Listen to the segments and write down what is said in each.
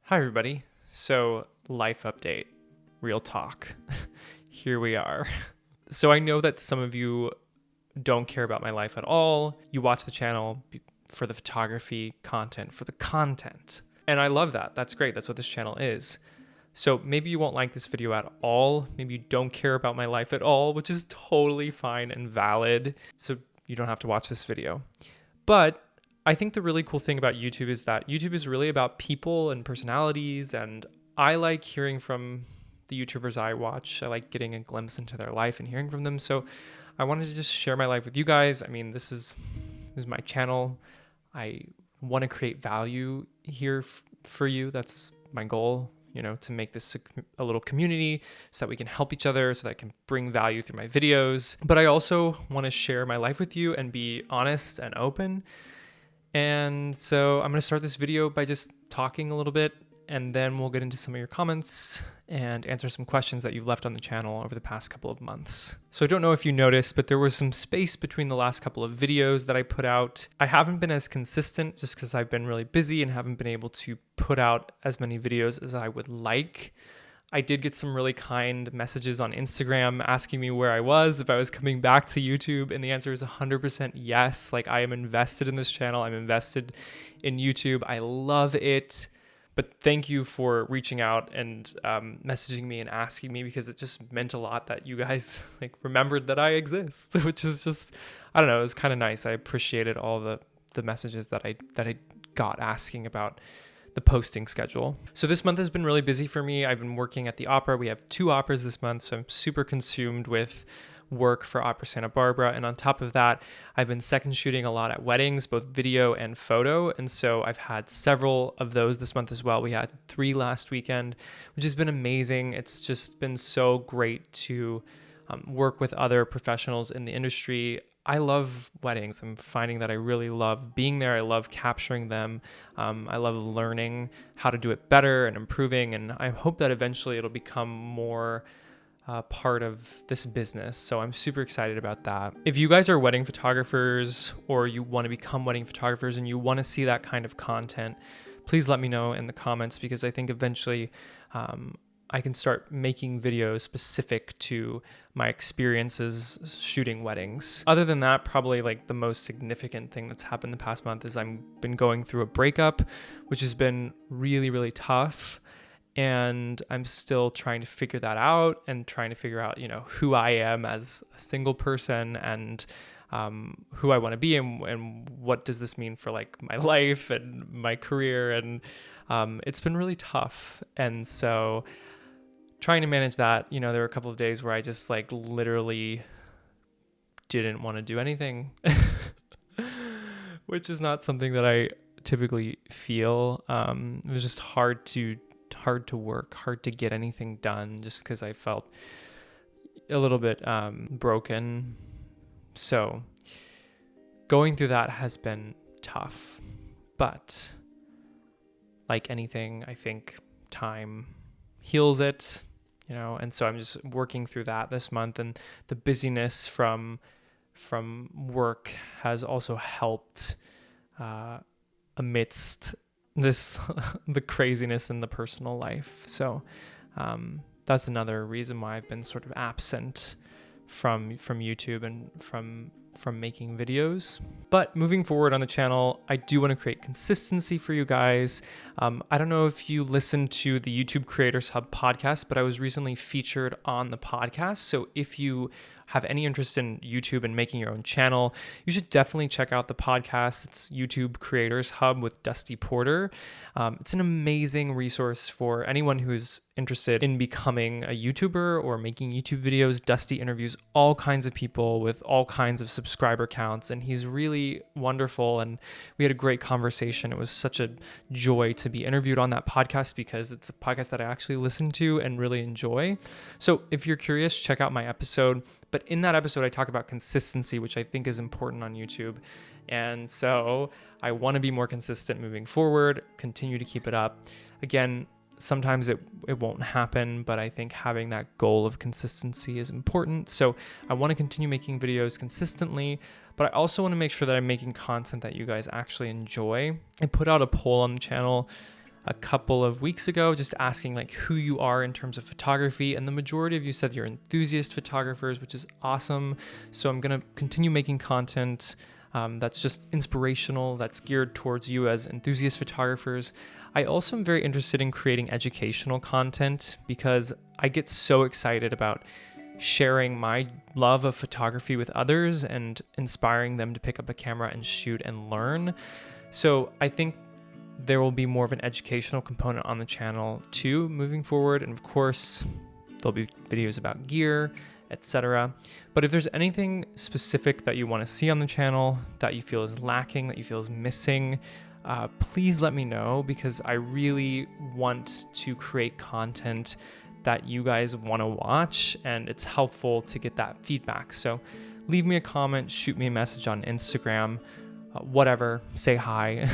Hi, everybody. So, life update, real talk. Here we are. So, I know that some of you don't care about my life at all. You watch the channel for the photography content, for the content. And I love that. That's great. That's what this channel is. So, maybe you won't like this video at all. Maybe you don't care about my life at all, which is totally fine and valid. So, you don't have to watch this video. But I think the really cool thing about YouTube is that YouTube is really about people and personalities, and I like hearing from the YouTubers I watch. I like getting a glimpse into their life and hearing from them. So I wanted to just share my life with you guys. I mean, this is my channel. I want to create value here for you. That's my goal, to make this a little community so that we can help each other, so that I can bring value through my videos. But I also want to share my life with you and be honest and open. And so I'm going to start this video by just talking a little bit, and then we'll get into some of your comments and answer some questions that you've left on the channel over the past couple of months. So I don't know if you noticed, but there was some space between the last couple of videos that I put out. I haven't been as consistent just because I've been really busy and haven't been able to put out as many videos as I would like. I did get some really kind messages on Instagram asking me where I was, if I was coming back to YouTube, and the answer is 100% yes. Like, I am invested in this channel. I'm invested in YouTube. I love it. But thank you for reaching out and messaging me and asking me, because it just meant a lot that you guys remembered that I exist, which is just, I don't know, it was kind of nice. I appreciated all the messages that I got asking about the posting schedule. So this month has been really busy for me. I've been working at the opera. We have 2 operas this month, so I'm super consumed with work for Opera Santa Barbara. And on top of that, I've been second shooting a lot at weddings, both video and photo. And so I've had several of those this month as well. We had 3 last weekend, which has been amazing. It's just been so great to work with other professionals in the industry. I love weddings. I'm finding that I really love being there. I love capturing them. I love learning how to do it better and improving. And I hope that eventually it'll become more part of this business. So I'm super excited about that. If you guys are wedding photographers, or you want to become wedding photographers and you want to see that kind of content, please let me know in the comments, because I think eventually I can start making videos specific to my experiences shooting weddings. Other than that, probably the most significant thing that's happened the past month is I've been going through a breakup, which has been really, really tough. And I'm still trying to figure that out, and trying to figure out, who I am as a single person, and who I want to be, and what does this mean for my life and my career. And it's been really tough. And so trying to manage that, there were a couple of days where I just literally didn't want to do anything, which is not something that I typically feel. It was just hard to work, hard to get anything done, just because I felt a little bit broken. So going through that has been tough, but like anything, I think time heals it, and so I'm just working through that this month. And the busyness from work has also helped amidst this the craziness in the personal life. So that's another reason why I've been sort of absent from YouTube and from making videos. But moving forward on the channel, I do want to create consistency for you guys. I don't know if you listen to the YouTube Creators Hub podcast, but I was recently featured on the podcast. So if you have any interest in YouTube and making your own channel, you should definitely check out the podcast. It's YouTube Creators Hub with Dusty Porter. It's an amazing resource for anyone who's interested in becoming a YouTuber or making YouTube videos. Dusty interviews all kinds of people with all kinds of subscriber counts, and he's really wonderful. And we had a great conversation. It was such a joy to be interviewed on that podcast, because it's a podcast that I actually listen to and really enjoy. So if you're curious, check out my episode. But in that episode, I talk about consistency, which I think is important on YouTube. And so I want to be more consistent moving forward, continue to keep it up. Again, sometimes it won't happen, but I think having that goal of consistency is important. So I want to continue making videos consistently, but I also want to make sure that I'm making content that you guys actually enjoy. I put out a poll on the channel a couple of weeks ago, just asking like who you are in terms of photography. And the majority of you said you're enthusiast photographers, which is awesome. So I'm going to continue making content that's just inspirational, that's geared towards you as enthusiast photographers. I also am very interested in creating educational content because I get so excited about sharing my love of photography with others and inspiring them to pick up a camera and shoot and learn. So I think there will be more of an educational component on the channel too moving forward. And of course, there'll be videos about gear, etc. But if there's anything specific that you want to see on the channel that you feel is lacking, that you feel is missing, please let me know, because I really want to create content that you guys want to watch, and it's helpful to get that feedback. So leave me a comment, shoot me a message on Instagram, whatever, say hi.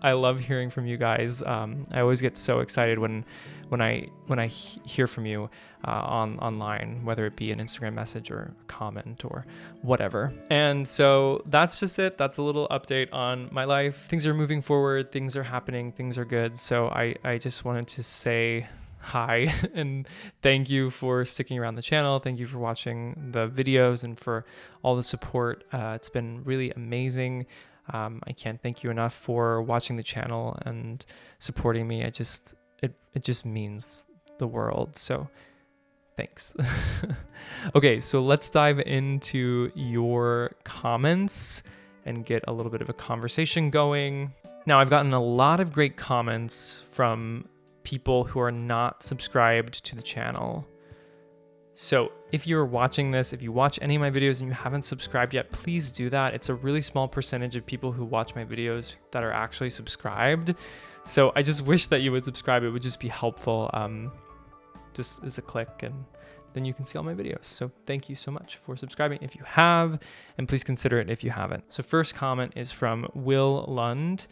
I love hearing from you guys. I always get so excited when I hear from you online, whether it be an Instagram message or a comment or whatever. And so that's just it. That's a little update on my life. Things are moving forward, things are happening, things are good. So I just wanted to say hi and thank you for sticking around the channel. Thank you for watching the videos and for all the support. It's been really amazing. I can't thank you enough for watching the channel and supporting me. It just means the world. So thanks. Okay, so let's dive into your comments and get a little bit of a conversation going. Now, I've gotten a lot of great comments from people who are not subscribed to the channel. So if you're watching this, if you watch any of my videos and you haven't subscribed yet, please do that. It's a really small percentage of people who watch my videos that are actually subscribed. So I just wish that you would subscribe. It would just be helpful. Just as a click, and then you can see all my videos. So thank you so much for subscribing if you have, and please consider it if you haven't. So first comment is from Will Lund.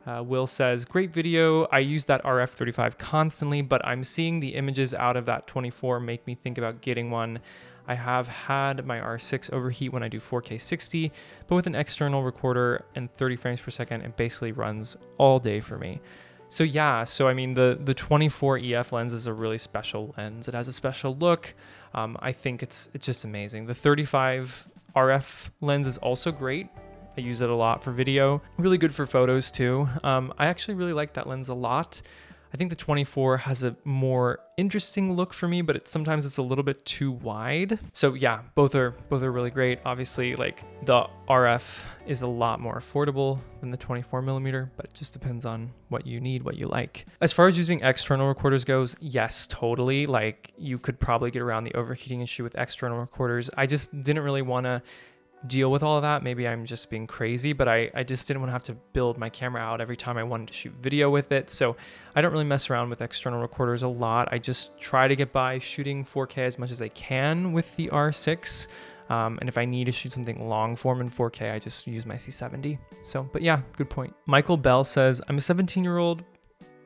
Will says, great video. I use that RF35 constantly, but I'm seeing the images out of that 24 make me think about getting one. I have had my R6 overheat when I do 4K 60, but with an external recorder and 30 frames per second, it basically runs all day for me. So yeah, so I mean, the 24 EF lens is a really special lens. It has a special look. I think it's just amazing. The 35 RF lens is also great. I use it a lot for video. Really good for photos too. I actually really like that lens a lot. I think the 24 has a more interesting look for me, but sometimes it's a little bit too wide. So yeah, both are really great. Obviously, like the RF is a lot more affordable than the 24mm, but it just depends on what you need, what you like. As far as using external recorders goes, yes, totally. Like you could probably get around the overheating issue with external recorders. I just didn't really want to deal with all of that. Maybe I'm just being crazy, but I just didn't want to have to build my camera out every time I wanted to shoot video with it. So I don't really mess around with external recorders a lot. I just try to get by shooting 4K as much as I can with the R6. And if I need to shoot something long form in 4K, I just use my C70. So, but yeah, good point. Michael Bell says, I'm a 17-year-old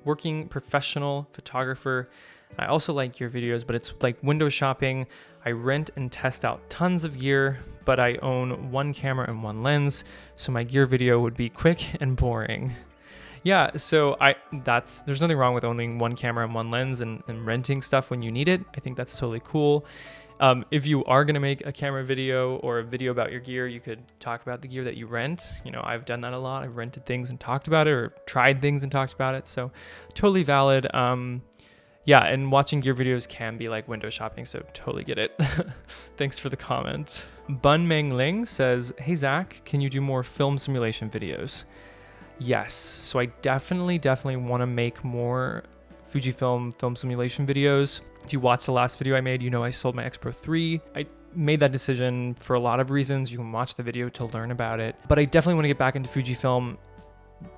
working professional photographer. I also like your videos, but it's like window shopping. I rent and test out tons of gear, but I own one camera and one lens, so my gear video would be quick and boring. Yeah, so there's nothing wrong with owning one camera and one lens and renting stuff when you need it. I think that's totally cool. If you are gonna make a camera video or a video about your gear, you could talk about the gear that you rent. You know, I've done that a lot. I've rented things and talked about it, or tried things and talked about it. So totally valid. Yeah, and watching gear videos can be like window shopping, so totally get it. Thanks for the comment. Bun Meng Ling says, hey Zach, can you do more film simulation videos? Yes, so I definitely want to make more Fujifilm film simulation videos. If you watched the last video I made, you know I sold my X Pro 3. I made that decision for a lot of reasons. You can watch the video to learn about it. But I definitely want to get back into Fujifilm,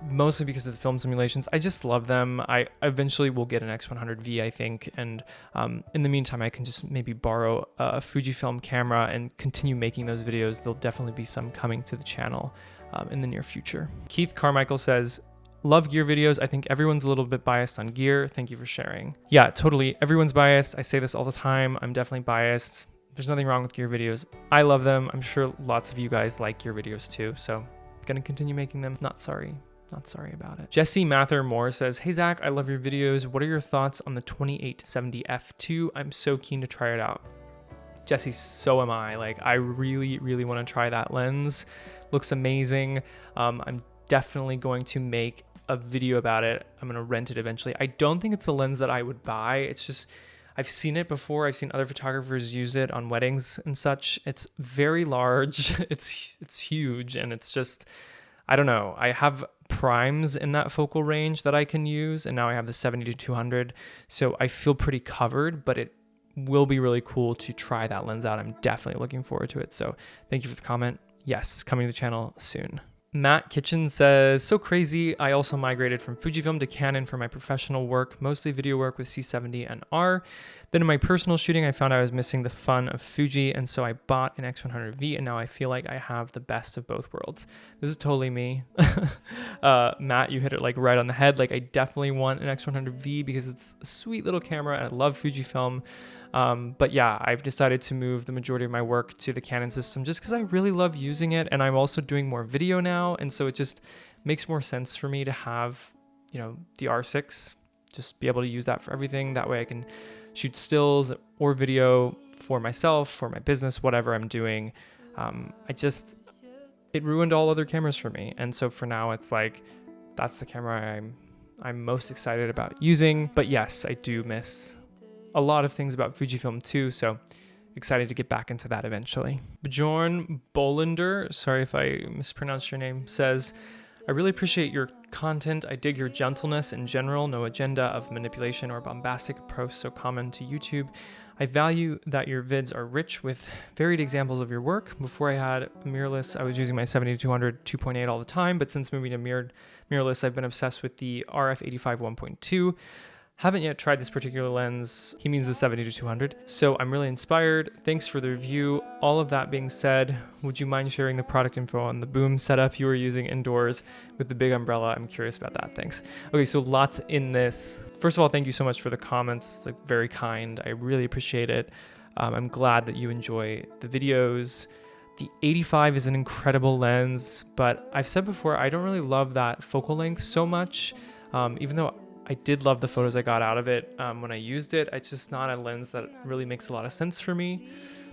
mostly because of the film simulations. I just love them. I eventually will get an X100V, I think. And in the meantime, I can just maybe borrow a Fujifilm camera and continue making those videos. There'll definitely be some coming to the channel in the near future. Keith Carmichael says, love gear videos. I think everyone's a little bit biased on gear. Thank you for sharing. Yeah, totally. Everyone's biased. I say this all the time. I'm definitely biased. There's nothing wrong with gear videos. I love them. I'm sure lots of you guys like gear videos too. So I'm gonna continue making them. Not sorry. Not sorry about it. Jesse Mather Moore says, hey Zach, I love your videos. What are your thoughts on the 28-70 f2? I'm so keen to try it out. Jesse, so am I. Like, I really, really want to try that lens. Looks amazing. I'm definitely going to make a video about it. I'm going to rent it eventually. I don't think it's a lens that I would buy. It's just, I've seen it before. I've seen other photographers use it on weddings and such. It's very large. It's huge, and it's just, I don't know. I have primes in that focal range that I can use, and now I have the 70-200. So I feel pretty covered, but it will be really cool to try that lens out. I'm definitely looking forward to it. So thank you for the comment. Yes, coming to the channel soon. Matt Kitchen says, so crazy. I also migrated from Fujifilm to Canon for my professional work, mostly video work with C70 and R. Then in my personal shooting, I found I was missing the fun of Fuji, and so I bought an X100V, and now I feel like I have the best of both worlds. This is totally me. Matt, you hit it like right on the head. Like, I definitely want an X100V because it's a sweet little camera, and I love Fujifilm. But yeah, I've decided to move the majority of my work to the Canon system just because I really love using it, and I'm also doing more video now, and so it just makes more sense for me to have, you know, the R6, just be able to use that for everything. That way I can shoot stills or video for myself, for my business, whatever I'm doing. It ruined all other cameras for me, and so for now it's like, that's the camera I'm most excited about using. But yes, I do miss a lot of things about Fujifilm too, so excited to get back into that eventually. Bjorn Bolender, sorry if I mispronounced your name, says, I really appreciate your content. I dig your gentleness in general, no agenda of manipulation or bombastic approach so common to YouTube. I value that your vids are rich with varied examples of your work. Before I had mirrorless, I was using my 70-200 2.8 all the time, but since moving to mirrorless, I've been obsessed with the RF85 1.2. Haven't yet tried this particular lens. He means the 70-200. So I'm really inspired. Thanks for the review. All of that being said, would you mind sharing the product info on the boom setup you were using indoors with the big umbrella? I'm curious about that. Thanks. Okay, so lots in this. First of all, thank you so much for the comments. Like, very kind. I really appreciate it. I'm glad that you enjoy the videos. The 85 is an incredible lens, but I've said before, I don't really love that focal length so much, even though I did love the photos I got out of it when I used it. It's just not a lens that really makes a lot of sense for me.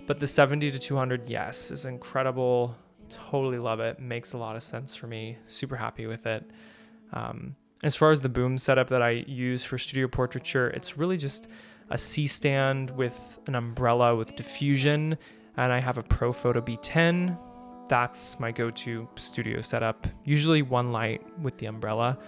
But the 70-200, yes, is incredible. Totally love it. Makes a lot of sense for me. Super happy with it. As far as the boom setup that I use for studio portraiture, it's really just a C-stand with an umbrella with diffusion, and I have a Profoto B10. That's my go-to studio setup. Usually one light with the umbrella.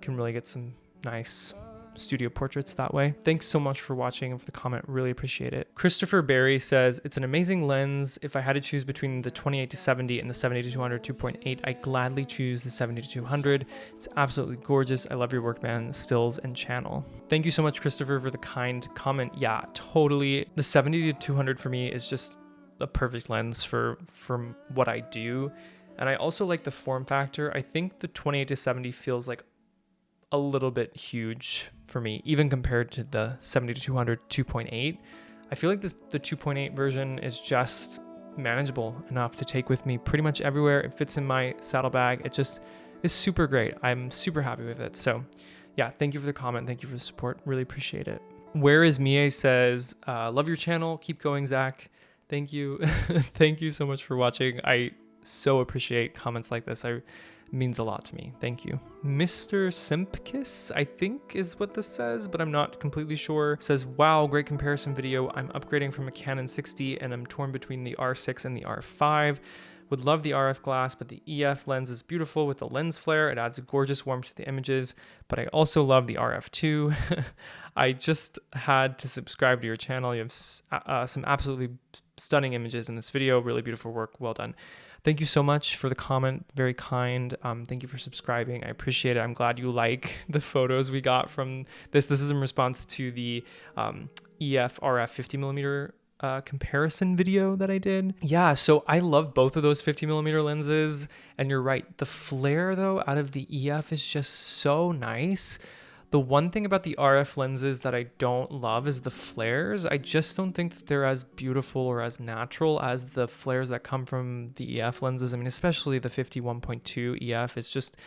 Can really get some nice studio portraits that way. Thanks so much for watching and for the comment. Really appreciate it. Christopher Berry says, it's an amazing lens. If I had to choose between the 28-70 and the 70-200 2.8, I gladly choose the 70-200. It's absolutely gorgeous. I love your work, man, stills and channel. Thank you so much, Christopher, for the kind comment. Yeah, totally. The 70-200 for me is just a perfect lens for what I do. And I also like the form factor. I think the 28-70 feels like a little bit huge for me, even compared to the 70-200 2.8. I feel like the 2.8 version is just manageable enough to take with me pretty much everywhere. It fits in my saddlebag. It just is super great. I'm super happy with it. So yeah, thank you for the comment. Thank you for the support. Really appreciate it. Where is Mie says, love your channel. Keep going, Zach. Thank you. Thank you so much for watching. I so appreciate comments like this. It means a lot to me. Thank you. Mr. Simpkiss, I think is what this says, but I'm not completely sure. Says, wow, great comparison video. I'm upgrading from a Canon 60 and I'm torn between the R6 and the R5. Would love the RF glass, but the EF lens is beautiful with the lens flare. It adds a gorgeous warmth to the images, but I also love the RF too. I just had to subscribe to your channel. You have some absolutely stunning images in this video. Really beautiful work. Well done. Thank you so much for the comment. Very kind. Thank you for subscribing. I appreciate it. I'm glad you like the photos we got from this. This is in response to the EF RF 50mm comparison video that I did. Yeah, so I love both of those 50mm lenses, and you're right. The flare though out of the EF is just so nice. The one thing about the RF lenses that I don't love is the flares. I just don't think that they're as beautiful or as natural as the flares that come from the EF lenses. I mean, especially the 51.2 EF. It's just,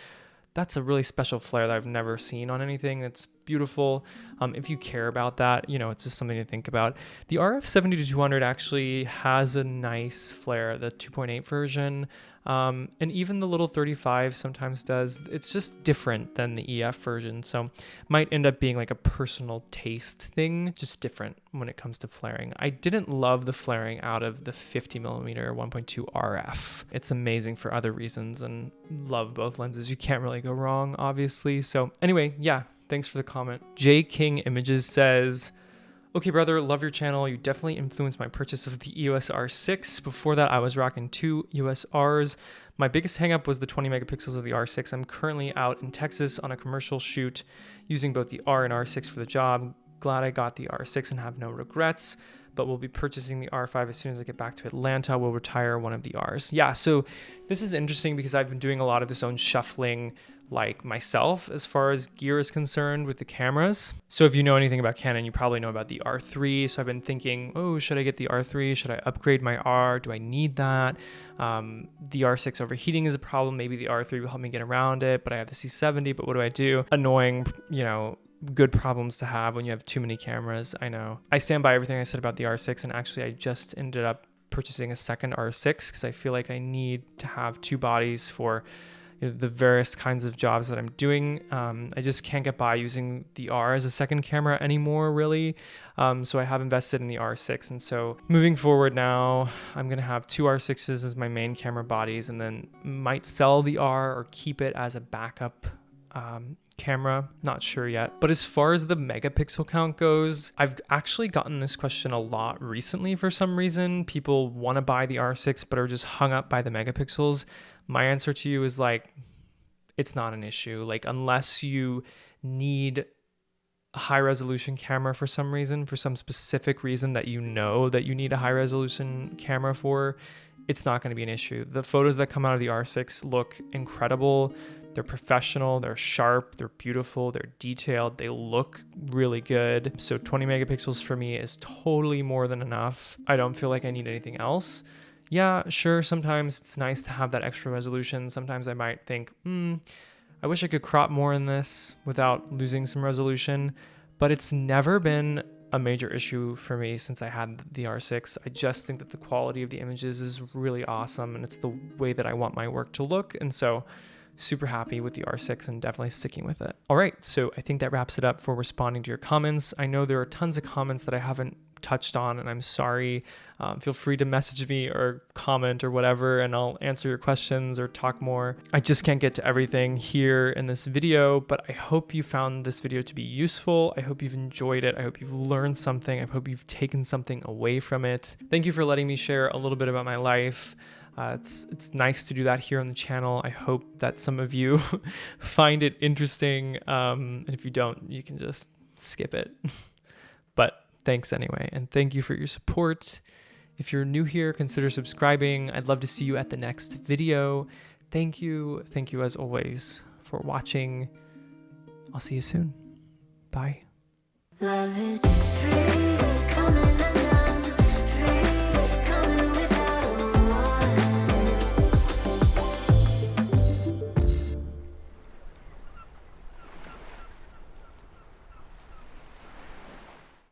that's a really special flare that I've never seen on anything. It's beautiful. If you care about that, you know, it's just something to think about. The RF 70-200 actually has a nice flare, the 2.8 version. And even the little 35 sometimes does. It's just different than the EF version, so might end up being like a personal taste thing, just different when it comes to flaring. I didn't love the flaring out of the 50mm 1.2 RF. It's amazing for other reasons, and love both lenses. You can't really go wrong, obviously. So anyway, yeah, thanks for the comment. J King Images says, okay, brother, love your channel. You definitely influenced my purchase of the EOS R6. Before that, I was rocking 2 EOS Rs. My biggest hangup was the 20 megapixels of the R6. I'm currently out in Texas on a commercial shoot using both the R and R6 for the job. Glad I got the R6 and have no regrets, but we'll be purchasing the R5 as soon as I get back to Atlanta. We'll retire one of the Rs. Yeah, so this is interesting because I've been doing a lot of this own shuffling like myself as far as gear is concerned with the cameras. So if you know anything about Canon, you probably know about the R3. So I've been thinking, oh, should I get the R3? Should I upgrade my R? Do I need that? The R6 overheating is a problem. Maybe the R3 will help me get around it, but I have the C70, but what do I do? Annoying, you know, good problems to have when you have too many cameras. I know. I stand by everything I said about the R6, and actually I just ended up purchasing a second R6 because I feel like I need to have 2 bodies for the various kinds of jobs that I'm doing. I just can't get by using the R as a second camera anymore, really. So I have invested in the R6. And so moving forward now, I'm gonna have 2 R6s as my main camera bodies, and then might sell the R or keep it as a backup camera, not sure yet. But as far as the megapixel count goes, I've actually gotten this question a lot recently for some reason. People want to buy the R6 but are just hung up by the megapixels. My answer to you is like, it's not an issue. Like, unless you need a high resolution camera for some reason, for some specific reason that you know that you need a high resolution camera for, it's not going to be an issue. The photos that come out of the R6 look incredible. They're professional, they're sharp, they're beautiful, they're detailed, they look really good. So 20 megapixels for me is totally more than enough. I don't feel like I need anything else. Yeah, sure, sometimes it's nice to have that extra resolution. Sometimes I might think, I wish I could crop more in this without losing some resolution, but it's never been a major issue for me since I had the R6. I just think that the quality of the images is really awesome, and it's the way that I want my work to look. And so super happy with the R6 and definitely sticking with it. All right, so I think that wraps it up for responding to your comments. I know there are tons of comments that I haven't touched on, and I'm sorry. Feel free to message me or comment or whatever, and I'll answer your questions or talk more. I just can't get to everything here in this video, but I hope you found this video to be useful. I hope you've enjoyed it. I hope you've learned something. I hope you've taken something away from it. Thank you for letting me share a little bit about my life. It's nice to do that here on the channel. I hope that some of you find it interesting. And if you don't, you can just skip it. But thanks anyway. And thank you for your support. If you're new here, consider subscribing. I'd love to see you at the next video. Thank you. Thank you as always for watching. I'll see you soon. Bye. Love is free.